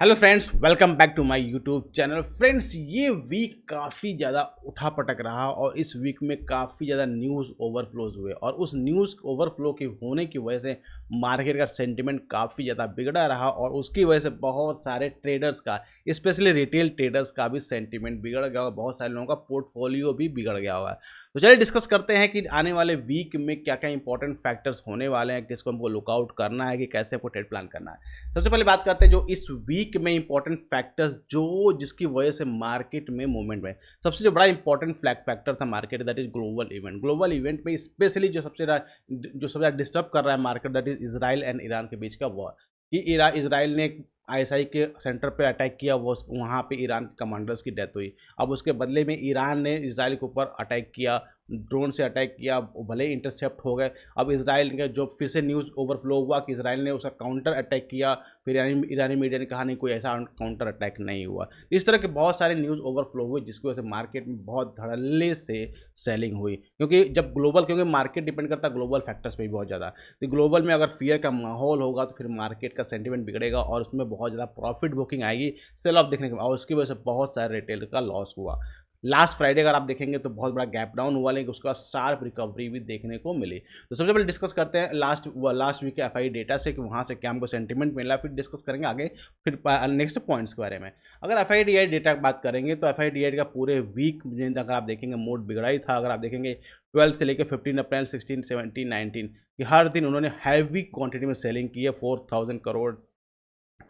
Hello friends, welcome back to my YouTube channel. Friends, ये week काफ़ी ज़्यादा उठा पटक रहा और इस वीक में काफ़ी ज़्यादा न्यूज़ ओवरफ्लोज हुए और उस न्यूज़ ओवरफ्लो के होने की वजह से मार्केट का सेंटिमेंट काफ़ी ज़्यादा बिगड़ा रहा और उसकी वजह से बहुत सारे ट्रेडर्स का, स्पेशली रिटेल ट्रेडर्स का भी सेंटिमेंट बिगड़ गया और बहुत सारे लोगों का पोर्टफोलियो भी बिगड़ गया हुआ है। तो चलिए डिस्कस करते हैं कि आने वाले वीक में क्या क्या इंपॉर्टेंट फैक्टर्स होने वाले हैं, किसको हमको लुकआउट करना है कि कैसे हमको ट्रेड प्लान करना है। सबसे पहले बात करते हैं जो इस वीक में इंपॉर्टेंट फैक्टर्स जो जिसकी वजह से मार्केट में मूवमेंट में सबसे जो बड़ा इंपॉर्टेंट फ्लैग फैक्टर था market, that is global event में स्पेशली जो सबसे ज़्यादा डिस्टर्ब कर रहा है market, that is Israel and Iran के बीच का वॉर। कि इसराइल ने आईएसआई के सेंटर पे अटैक किया, वो वहाँ पे ईरान के कमांडर्स की डेथ हुई। अब उसके बदले में ईरान ने इसराइल के ऊपर अटैक किया, ड्रोन से अटैक किया, भले ही इंटरसेप्ट हो गए। अब इसराइल के जो फिर से न्यूज़ ओवरफ्लो हुआ कि इसराइल ने उसका काउंटर अटैक किया, फिर ईरानी मीडिया ने कहा नहीं, कोई ऐसा काउंटर अटैक नहीं हुआ। इस तरह के बहुत सारे न्यूज़ ओवरफ्लो हुए जिसकी वजह से मार्केट में बहुत धड़ल्ले से सेलिंग हुई, क्योंकि मार्केट डिपेंड करता है ग्लोबल फैक्टर्स पे भी बहुत ज़्यादा। तो ग्लोबल में अगर फियर का माहौल होगा तो फिर मार्केट का सेंटिमेंट बिगड़ेगा और उसमें बहुत ज़्यादा प्रॉफिट बुकिंग आएगी, सेल ऑफ देखने को, और उसकी वजह से बहुत सारे रिटेल का लॉस हुआ। लास्ट फ्राइडे अगर आप देखेंगे तो बहुत बड़ा गैप डाउन हुआ, लेकिन उसका शार्प रिकवरी भी देखने को मिली। तो सबसे पहले डिस्कस करते हैं लास्ट वीक के एफआई डेटा से कि वहाँ से क्या हमको सेंटिमेंट मिला, फिर डिस्कस करेंगे आगे फिर नेक्स्ट पॉइंट्स के बारे में। अगर एफआईडीआई डेटा की बात करेंगे तो एफआईडीआई का पूरे वीक अगर आप देखेंगे मूड बिगड़ा ही था। अगर आप देखेंगे 12 से लेकर 15 अप्रैल, 16, 17, 19 कि हर दिन उन्होंने हैवी क्वांटिटी में सेलिंग की है। 4,000 करोड़,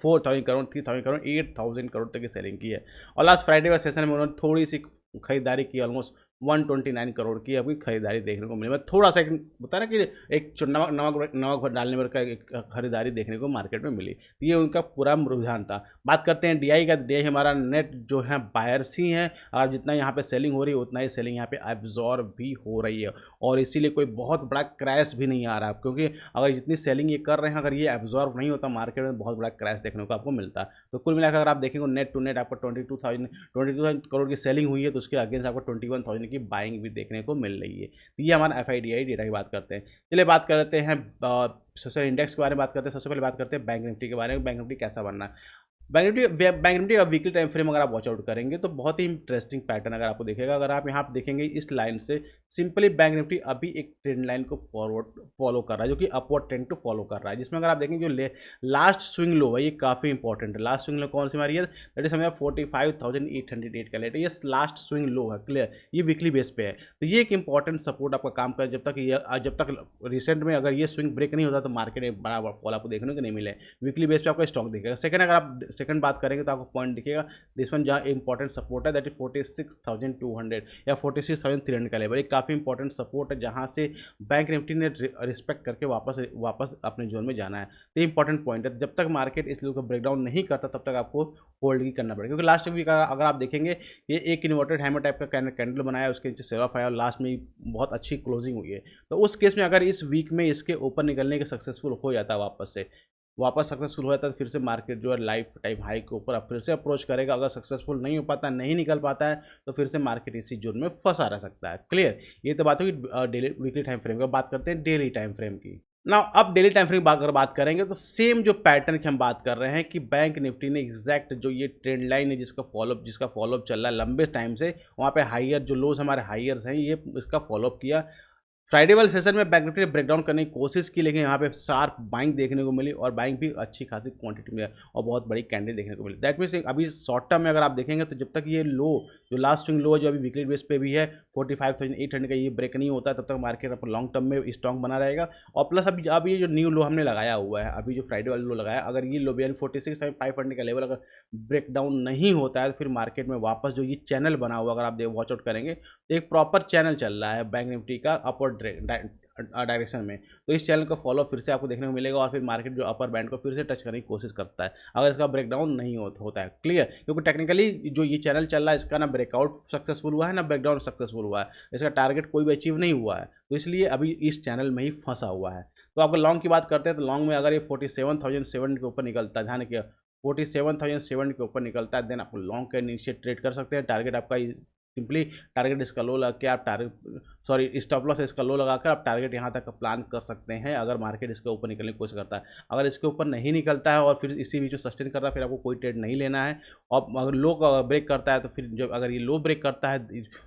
4,000 करोड़, 3,000 करोड़, 8,000 करोड़ तक की सेलिंग की है। और लास्ट फ्राइडे का सेशन में उन्होंने थोड़ी सी खरीदारी की, ऑलमोस्ट 129 करोड़ की अभी खरीदारी देखने को मिली। मैं थोड़ा सा एक होता है ना कि एक नमक नमक नमक डालने पर का एक खरीदारी देखने को मार्केट में मिली। तो ये उनका पूरा रुझान था। बात करते हैं डीआई का। डीआई हमारा नेट जो है बायर्स ही हैं और जितना यहाँ पे सेलिंग हो रही है उतना ही सेलिंग यहाँ पे एब्जॉर्ब भी हो रही है और इसीलिए कोई बहुत बड़ा क्रैश भी नहीं आ रहा, क्योंकि अगर जितनी सेलिंग ये कर रहे हैं, अगर ये एब्जॉर्ब नहीं होता मार्केट में बहुत बड़ा क्रैश देखने को आपको मिलता। तो कुल मिलाकर अगर आप देखेंगे नेट टू नेट आपको 22,000 करोड़ की सेलिंग हुई है, तो उसके अगेंस्ट आपको 21,000 की बाइंग भी देखने को मिल रही है। तो ये हमारा एफआईडीआई डेटा की बात करते हैं। चलिए बात करते हैं सबसे इंडेक्स के बारे में बात करते हैं। सबसे पहले बात करते हैं बैंक निफ्टी के बारे में। बैंक निफ्टी कैसा बनना है। बैंक निफ्टी का वीकली टाइम फ्रेम अगर आप वॉच आउट करेंगे तो बहुत ही इंटरेस्टिंग पैटर्न अगर आपको देखेगा। अगर आप यहाँ पे देखेंगे इस लाइन से सिंपली बैंक निफ्टी अभी एक ट्रेंड लाइन को फॉलो कर रहा है, जो कि अपवर्ड ट्रेंड को फॉलो कर रहा है, जिसमें अगर आप देखेंगे जो लास्ट स्विंग लो है ये काफ़ी इंपॉर्टेंट है। लास्ट स्विंग लो कौन सी मारी है, दैट इज हमें 45,808 का लेट है। ये लास्ट स्विंग लो है, क्लियर, ये वीकली बेस पे है। तो ये एक इंपॉर्टेंट सपोर्ट आपका काम करे। जब तक रिसेंट में अगर ये स्विंग ब्रेक नहीं होता तो मार्केट में बड़ा फॉल आपको देखने को नहीं मिले। वीकली बेस पे आपको स्टॉक दिखेगा। सेकंड अगर आप सेकंड बात करेंगे तो आपको पॉइंट दिखेगा, दिस वन जहाँ इंपॉर्टेंट सपोर्ट है, दैट इज 46,200 या 46,300 का लेवल। एक काफ़ी इंपॉर्टेंट सपोर्ट है जहाँ से बैंक निफ्टी ने रिस्पेक्ट करके वापस अपने जोन में जाना है। तो ये इंपॉर्टेंट पॉइंट है। जब तक मार्केट इस लेवल को ब्रेकडाउन नहीं करता तब तक आपको होल्ड ही करना पड़ेगा, क्योंकि लास्ट वीक अगर आप देखेंगे ये एक इन्वर्टेड हैमर टाइप का कैंडल बनाया, उसके नीचे सेल ऑफ आया और लास्ट में बहुत अच्छी क्लोजिंग हुई है। तो उस केस में अगर इस वीक में इसके ऊपर निकलने के सक्सेसफुल हो जाता है, वापस सक्सेसफुल हो जाता है, तो फिर से मार्केट जो है लाइफ टाइम हाई के ऊपर अब फिर से अप्रोच करेगा। अगर सक्सेसफुल नहीं हो पाता, नहीं निकल पाता है, तो फिर से मार्केट इसी जोन में फंसा रह सकता है। क्लियर, ये तो बात होगी डेली वीकली टाइम फ्रेम की। बात करते हैं डेली टाइम फ्रेम की ना। अब डेली टाइम फ्रेम अगर बात करेंगे तो सेम जो पैटर्न की हम बात कर रहे हैं कि बैंक निफ्टी ने एग्जैक्ट जो ये ट्रेंड लाइन है जिसका फॉलोअप चल रहा है लंबे टाइम से, वहाँ पे हाइयर जो लोज हमारे हाइयर्स हैं ये इसका फॉलोअप किया। फ्राइडे वाले सेशन में बैंक निफ्टी ने ब्रेकडाउन करने की कोशिश की, लेकिन यहाँ पे शार्प बाइंग देखने को मिली और बाइंग भी अच्छी खासी क्वांटिटी में और बहुत बड़ी कैंडल देखने को मिली। दैट मीन्स अभी शॉर्ट टर्म में अगर आप देखेंगे तो जब तक ये लो जो लास्ट स्विंग लो है जो अभी वीकली बेस पे भी है 45,800 का, ये ब्रेक नहीं होता तब तक मार्केट अपन लॉन्ग टर्म में स्ट्रॉन्ग बना रहेगा। और प्लस अभी ये जो न्यू लो हमने लगाया हुआ है, अभी जो फ्राइडे वाला लो लगाया, अगर ये लो यानी 46,500 का लेवल अगर ब्रेक डाउन नहीं होता है तो फिर मार्केट में वापस जो ये चैनल बना हुआ अगर आप वॉच आउट करेंगे तो एक प्रॉपर चैनल चल रहा है बैंक निफ्टी का अपवर्ड डायरेक्शन में। तो इस चैनल का फॉलो फिर से आपको देखने को मिलेगा और फिर मार्केट जो अपर बैंड को फिर से टच करने की कोशिश करता है अगर इसका ब्रेकडाउन नहीं होता है। क्लियर, क्योंकि टेक्निकली जो ये चैनल चल रहा है इसका ना ब्रेकआउट सक्सेसफुल हुआ है ना ब्रेकडाउन सक्सेसफुल हुआ है, इसका टारगेट कोई भी अचीव नहीं हुआ है, तो इसलिए अभी इस चैनल में ही फंसा हुआ है। तो आपको लॉन्ग की बात करते हैं तो लॉन्ग में अगर ये 47,007 के ऊपर निकलता है, ध्यान रखिए 47,007 के ऊपर निकलता है, देन आप लॉन्ग के नीचे ट्रेड कर सकते हैं। टारगेट आपका सिंपली टारगेट इसका लो लग के आप टारगेट सॉरी स्टॉप लॉस इसका लो लगाकर आप टारगेट यहाँ तक प्लान कर सकते हैं अगर मार्केट इसके ऊपर निकलने की कोशिश करता है। अगर इसके ऊपर नहीं निकलता है और फिर इसी बीच में सस्टेन करता है, फिर आपको कोई ट्रेड नहीं लेना है। और अगर लो ब्रेक करता है तो फिर जब अगर ये लो ब्रेक करता है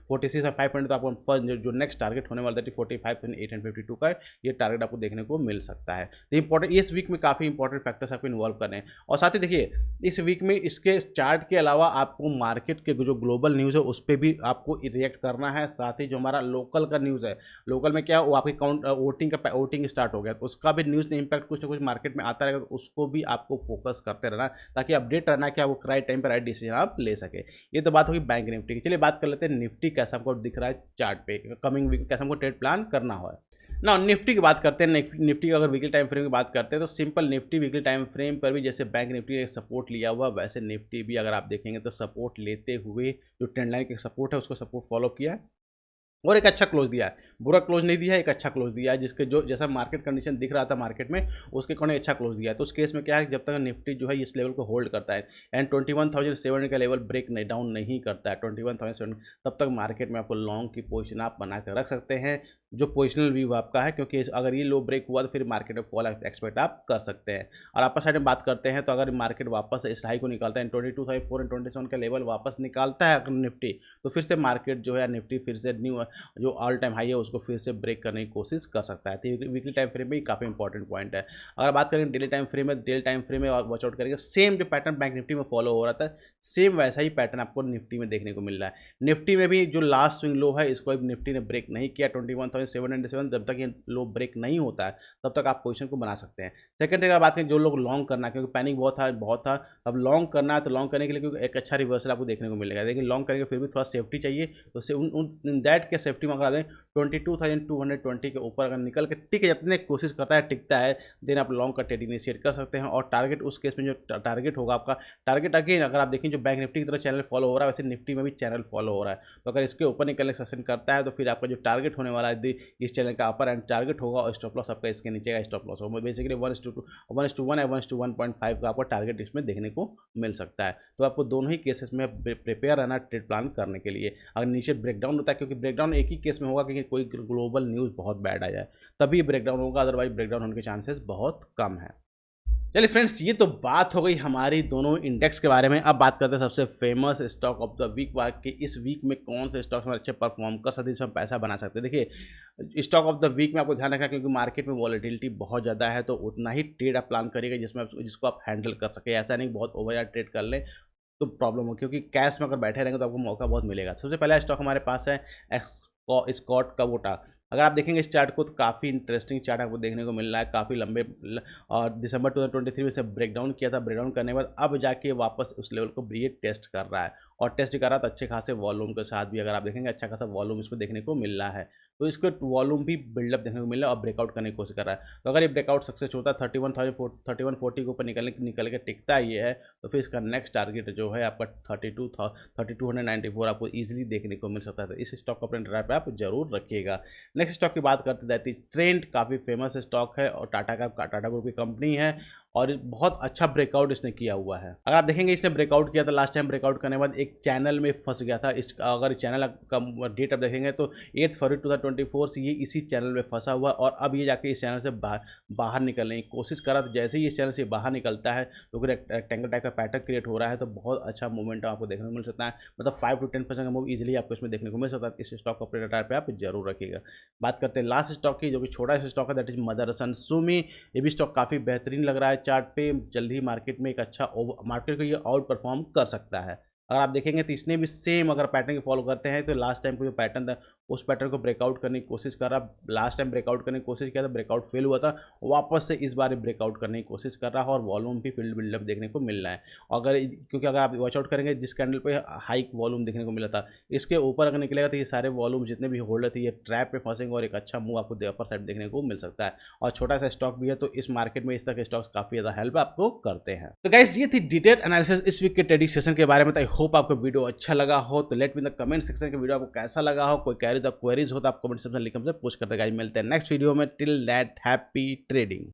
46 से 500, तो आपको फर्स्ट जो नेक्स्ट टारगेट होने वाला है 45,852 का ये टारगेट आपको देखने को मिल सकता है। तो इंपॉर्टेंट इस वीक में काफ़ी इंपॉर्टेंट फैक्टर्स आपको इन्वॉल्व करने हैं। और साथ ही देखिए इस वीक में इसके चार्ट के अलावा आपको मार्केट के जो ग्लोबल न्यूज़ है उस पर भी आपको रिएक्ट करना है। साथ ही जो हमारा लोकल का न्यूज़ है, लोकल में क्या वो आपकी वोटिंग स्टार्ट हो गया तो उसका भी न्यूज़ इम्पैक्ट कुछ ना कुछ मार्केट में आता रहेगा, तो उसको भी आपको फोकस करते रहना ताकि अपडेट रहना कि आप राइट टाइम पर राइट डिसीजन आप ले सके। ये तो बात होगी बैंक निफ्टी की। चलिए बात कर लेते हैं निफ्टी कैसा हमको दिख रहा है चार्ट पे, कमिंग वीक कैसा हमको ट्रेड प्लान करना हो ना। निफ्टी की बात करते हैं, निफ्टी की अगर वीकली टाइम फ्रेम की बात करते हैं तो simple Nifty weekly time frame पर भी जैसे बैंक निफ्टी ने सपोर्ट लिया हुआ, वैसे निफ्टी भी अगर आप देखेंगे तो सपोर्ट लेते हुए जो ट्रेंड लाइन के सपोर्ट है उसको सपोर्ट फॉलो किया है और एक अच्छा क्लोज दिया है। बुरा क्लोज नहीं दिया है, एक अच्छा क्लोज दिया है, जिसके जो जैसा मार्केट कंडीशन दिख रहा था मार्केट में उसके अकॉर्डिंग अच्छा क्लोज दिया है। तो उस केस में क्या है, जब तक निफ्टी जो है इस लेवल को होल्ड करता है एंड 21,700 का लेवल ब्रेक नहीं डाउन नहीं करता है 21,700, तब तक मार्केट में आपको लॉन्ग की पोजीशन आप बना कर रख सकते हैं, जो पोजिशनल व्यू आपका है, क्योंकि अगर ये लो ब्रेक हुआ तो फिर मार्केट में फॉल एक्सपेक्ट आप कर सकते हैं। और अपर साइड में बात करते हैं तो अगर मार्केट वापस इस हाई को निकालता है 22,427 का लेवल वापस निकालता है अगर निफ्टी, तो फिर से मार्केट जो है निफ्टी फिर से न्यू जो ऑल टाइम हाई है उसको फिर से ब्रेक करने की कोशिश कर सकता है। तो वीकली टाइम फ्रेम में काफ़ी इंपॉर्टेंट पॉइंट है। अगर बात करें डेली टाइम फ्रेम में, डेली टाइम फ्रेम में वॉच आउट करेंगे सेम जो पैटर्न बैंक निफ्टी में फॉलो हो रहा था सेम वैसा ही पैटर्न आपको निफ्टी में देखने को मिल रहा है। निफ्टी में भी जो लास्ट स्विंग लो है इसको निफ्टी ने ब्रेक नहीं किया 21,707, जब तक ये लो ब्रेक नहीं होता है तब तक आप पोजीशन को बना सकते हैं। सेकंड थिंग बात करें जो लोग लॉन्ग करना है, क्योंकि पैनिक बहुत था, अब लॉन्ग करना है तो लॉन्ग करने के लिए क्योंकि एक अच्छा रिवर्सल आपको देखने को मिलेगा, लेकिन लॉन्ग करेंगे फिर भी थोड़ा सेफ्टी चाहिए, तो इन दैट के सेफ्टी में अगर दें 22,220 के ऊपर अगर निकल के टिक जितने कोशिश करता है टिकता है, देन आप लॉन्ग का ट्रेड इनिशिएट कर सकते हैं। और टारगेट उस केस में जो टारगेट होगा आपका टारगेट, अगेन अगर आप देखें जो बैंक निफ्टी की तरह चैनल फॉलो हो रहा है वैसे निफ्टी में भी चैनल फॉलो हो रहा है, तो अगर इसके ऊपर निकलने का सेशन करता है तो फिर आपका जो टारगेट होने वाला है इस चैनल का अपर एंड टारगेट होगा और स्टॉप लॉस आपका इसके नीचे का स्टॉप लॉस होगा। बेसिकली 1:1 या 1:1.5 का आपको टारगेट इसमें देखने को मिल सकता है। तो आपको दोनों ही केसेस में प्रिपेयर रहना ट्रेड प्लान करने के लिए। अगर नीचे ब्रेकडाउन होता है, क्योंकि ब्रेकडाउन एक ही केस में होगा कि कोई ग्लोबल न्यूज़ बहुत बैड आ जाए तभी ब्रेकडाउन होगा, अदरवाइज ब्रेकडाउन होने के चांसेस बहुत कम है। चलिए फ्रेंड्स, ये तो बात हो गई हमारी दोनों इंडेक्स के बारे में। अब बात करते हैं सबसे famous stock of the week कि इस वीक में कौन से स्टॉक्स में अच्छे परफॉर्म कर सकते हैं, जिसमें पैसा बना सकते हैं। देखिए स्टॉक ऑफ द वीक में आपको ध्यान रखना है, क्योंकि मार्केट में वॉलेटिलिटी बहुत ज़्यादा है, तो उतना ही ट्रेड आप प्लान करिएगा जिसको आप हैंडल कर सके। ऐसा नहीं बहुत ओवर ट्रेड कर लें तो प्रॉब्लम हो, क्योंकि कैश में अगर बैठे रहेंगे तो आपको मौका बहुत मिलेगा। सबसे पहला स्टॉक हमारे पास है स्कॉट कबोटा। अगर आप देखेंगे इस चार्ट को तो काफ़ी इंटरेस्टिंग चार्ट आपको देखने को मिल रहा है, काफ़ी लंबे, और दिसंबर 2023 में से ब्रेकडाउन किया था, ब्रेकडाउन करने के बाद अब जाके वापस उस लेवल को ये टेस्ट कर रहा है, और टेस्ट कर रहा है तो अच्छे खासे वॉल्यूम के साथ भी अगर आप देखेंगे अच्छा खासा वॉल्यूम इसमें देखने को मिल रहा है। तो इसको वॉल्यूम भी बिल्डअप देखने को मिल रहा है और ब्रेकआउट करने की कोशिश कर रहा है। तो अगर ये ब्रेकआउट सक्सेस होता है 3140 के ऊपर निकल के टिकता है ये है, तो फिर इसका नेक्स्ट टारगेट जो है आपका 3294 आपको ईजिली देखने को मिल सकता है। तो इस स्टॉक को अपने radar पे आप जरूर रखिएगा। नेक्स्ट स्टॉक की बात करते जाती है, ट्रेंड काफ़ी फेमस स्टॉक है और टाटा ग्रुप की कंपनी है और बहुत अच्छा ब्रेकआउट इसने किया हुआ है। अगर आप देखेंगे इसने ब्रेकआउट किया था लास्ट टाइम, ब्रेकआउट करने के बाद एक चैनल में फंस गया था। अगर चैनल का डेट आप देखेंगे तो 8 फरवरी 2024 से ये इसी चैनल में फंसा हुआ, और अब ये जाके इस चैनल से बाहर निकलने की कोशिश कर रहा था। जैसे ही इस चैनल से बाहर निकलता है तो फिर रेक्टेंगल टाइप का पैटर्न क्रिएट हो रहा है, तो बहुत अच्छा मूवमेंट आपको देखने को मिल सकता है, मतलब 5 to 10% का मूव इजीली आपको इसमें देखने को मिल सकता है। इस स्टॉक को अपने radar पे आप जरूर रखिएगा। बात करते हैं लास्ट स्टॉक की, जो कि छोटा सा स्टॉक है, दैट इज मदरसन सुमी। ये भी स्टॉक काफ़ी बेहतरीन लग रहा है चार्ट पे, जल्द ही मार्केट में एक अच्छा मार्केट को ये आउट परफॉर्म कर सकता है। अगर आप देखेंगे तो इसने भी सेम अगर पैटर्न को फॉलो करते हैं तो लास्ट टाइम को जो पैटर्न था उस पैटर्न को ब्रेकआउट करने की कोशिश कर रहा। लास्ट टाइम ब्रेकआउट करने की कोशिश किया था, ब्रेकआउट फेल हुआ था, वापस से इस बार ब्रेकआउट करने की कोशिश कर रहा है और वॉल्यूम भी फील्ड बिल्डअप देखने को मिल रहा है। क्योंकि अगर आप वॉच आउट करेंगे जिस कैंडल पे हाइक वॉल्यूम देखने को मिला था, इसके ऊपर अगर निकलेगा तो ये सारे वॉल्यूम जितने भी होल्डर थे ये ट्रैप में फंसेंगे और एक अच्छा मूव आपको अपर साइड देखने को मिल सकता है। और छोटा सा स्टॉक भी है, तो इस मार्केट में इस तरह के स्टॉक्स काफ़ी ज़्यादा हेल्प आपको करते हैं। तो गाइस, ये थी डिटेल एनालिसिस इस वीक के ट्रेडिंग सेशन के बारे में। आई होप आपको वीडियो अच्छा लगा हो, तो let me in the comment section के वीडियो आपको कैसा लगा हो। कोई क्वेरीज हो तो आप कमेंट सेक्शन लिख हमसे पूछ कर देगा। मिलते हैं नेक्स्ट वीडियो में। Till that happy trading.